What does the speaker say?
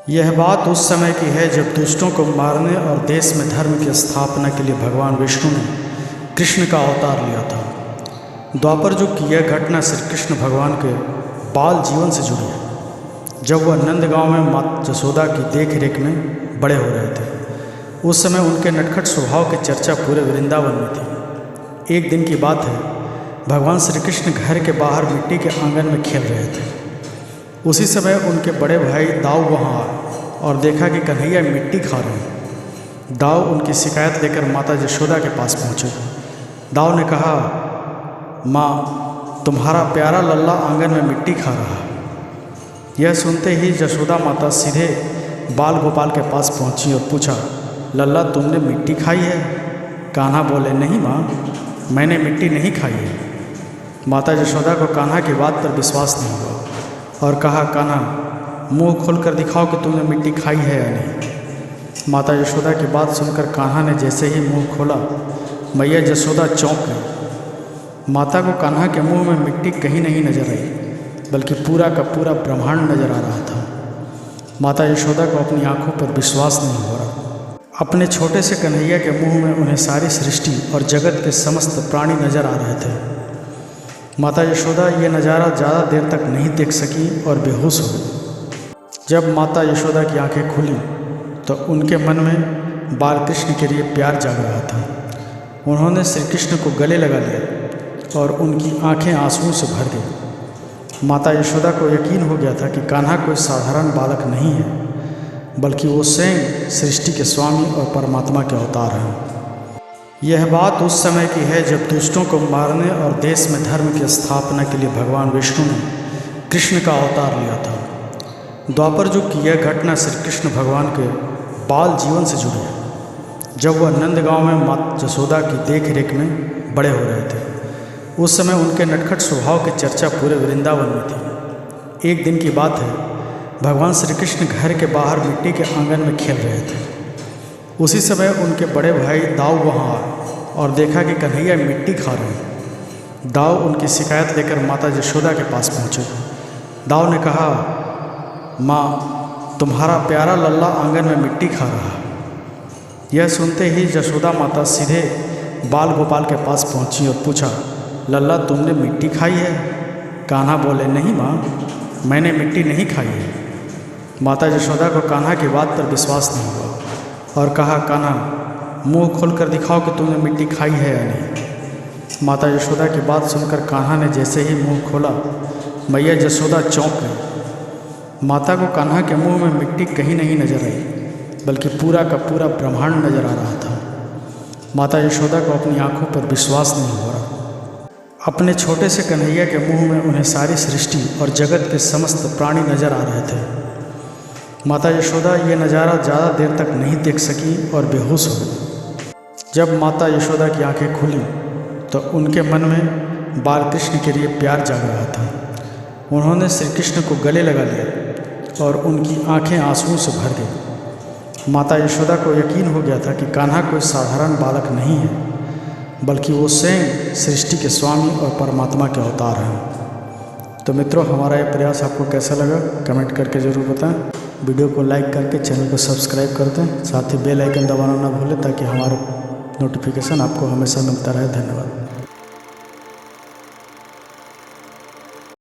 यह बात उस समय की है जब दुष्टों को मारने और देश में धर्म की स्थापना के लिए भगवान विष्णु ने कृष्ण का अवतार लिया था। द्वापर युग की यह घटना श्री कृष्ण भगवान के बाल जीवन से जुड़ी है। जब वह नंदगांव में माता जसोदा की देख रेख में बड़े हो रहे थे, उस समय उनके नटखट स्वभाव की चर्चा पूरे वृंदावन में थी। एक दिन की बात है, भगवान श्री कृष्ण घर के बाहर मिट्टी के आंगन में खेल रहे थे। उसी समय उनके बड़े भाई दाऊ वहाँ आए और देखा कि कन्हैया मिट्टी खा रहे हैं। दाऊ उनकी शिकायत लेकर माता यशोदा के पास पहुँचे। दाऊ ने कहा, माँ, तुम्हारा प्यारा लल्ला आंगन में मिट्टी खा रहा है। यह सुनते ही यशोदा माता सीधे बाल गोपाल के पास पहुँची और पूछा, लल्ला तुमने मिट्टी खाई है? कान्हा बोले, नहीं माँ, मैंने मिट्टी नहीं खाई है। माता यशोदा को कान्हा की बात पर विश्वास नहीं हुआ और कहा, कान्हा, मुंह खोलकर दिखाओ कि तुमने मिट्टी खाई है या नहीं। माता यशोदा की बात सुनकर कान्हा ने जैसे ही मुंह खोला, मैया यशोदा चौंक गई। माता को कान्हा के मुंह में मिट्टी कहीं नहीं नजर आई, बल्कि पूरा का पूरा ब्रह्मांड नजर आ रहा था। माता यशोदा को अपनी आंखों पर विश्वास नहीं हो रहा। अपने छोटे से कन्हैया के मुंह में उन्हें सारी सृष्टि और जगत के समस्त प्राणी नजर आ रहे थे। माता यशोदा ये नज़ारा ज़्यादा देर तक नहीं देख सकी और बेहोश हो गई। जब माता यशोदा की आंखें खुली तो उनके मन में बाल कृष्ण के लिए प्यार जाग रहा था। उन्होंने श्री कृष्ण को गले लगा लिया और उनकी आंखें आंसुओं से भर गई। माता यशोदा को यकीन हो गया था कि कान्हा कोई साधारण बालक नहीं है, बल्कि वो स्वयं सृष्टि के स्वामी और परमात्मा के अवतार हैं। यह बात उस समय की है जब दुष्टों को मारने और देश में धर्म की स्थापना के लिए भगवान विष्णु ने कृष्ण का अवतार लिया था। द्वापर युग की यह घटना श्री कृष्ण भगवान के बाल जीवन से जुड़ी है। जब वह नंदगांव में माता जसोदा की देख रेख में बड़े हो रहे थे, उस समय उनके नटखट स्वभाव की चर्चा पूरे वृंदावन में थी। एक दिन की बात है, भगवान श्री कृष्ण घर के बाहर मिट्टी के आंगन में खेल रहे थे। उसी समय उनके बड़े भाई दाऊ वहाँ आए और देखा कि कन्हैया मिट्टी खा रहे हैं। दाऊ उनकी शिकायत लेकर माता यशोदा के पास पहुँचे। दाऊ ने कहा, माँ, तुम्हारा प्यारा लल्ला आंगन में मिट्टी खा रहा है। यह सुनते ही यशोदा माता सीधे बाल गोपाल के पास पहुँची और पूछा, लल्ला तुमने मिट्टी खाई है? कान्हा बोले, नहीं माँ, मैंने मिट्टी नहीं खाई है। माता यशोदा को कान्हा की बात पर विश्वास नहीं हुआ और कहा, कान्हा, मुंह खोलकर दिखाओ कि तुमने मिट्टी खाई है या नहीं। माता यशोदा की बात सुनकर कान्हा ने जैसे ही मुंह खोला, मैया यशोदा चौंक गई। माता को कान्हा के मुंह में मिट्टी कहीं नहीं नजर आई, बल्कि पूरा का पूरा ब्रह्मांड नजर आ रहा था। माता यशोदा को अपनी आंखों पर विश्वास नहीं हो रहा। अपने छोटे से कन्हैया के मुंह में उन्हें सारी सृष्टि और जगत के समस्त प्राणी नजर आ रहे थे। माता यशोदा ये नज़ारा ज़्यादा देर तक नहीं देख सकी और बेहोश हो गई। जब माता यशोदा की आंखें खुली तो उनके मन में बाल कृष्ण के लिए प्यार जाग रहा था। उन्होंने श्री कृष्ण को गले लगा लिया और उनकी आंखें आंसुओं से भर गई। माता यशोदा को यकीन हो गया था कि कान्हा कोई साधारण बालक नहीं है, बल्कि वो स्वयं सृष्टि के स्वामी और परमात्मा के अवतार हैं। तो मित्रों, हमारा ये प्रयास आपको कैसा लगा कमेंट करके ज़रूर बताएं। वीडियो को लाइक करके चैनल को सब्सक्राइब कर दें। साथ ही बेल आइकन दबाना ना भूलें ताकि हमारा नोटिफिकेशन आपको हमेशा मिलता रहे। धन्यवाद।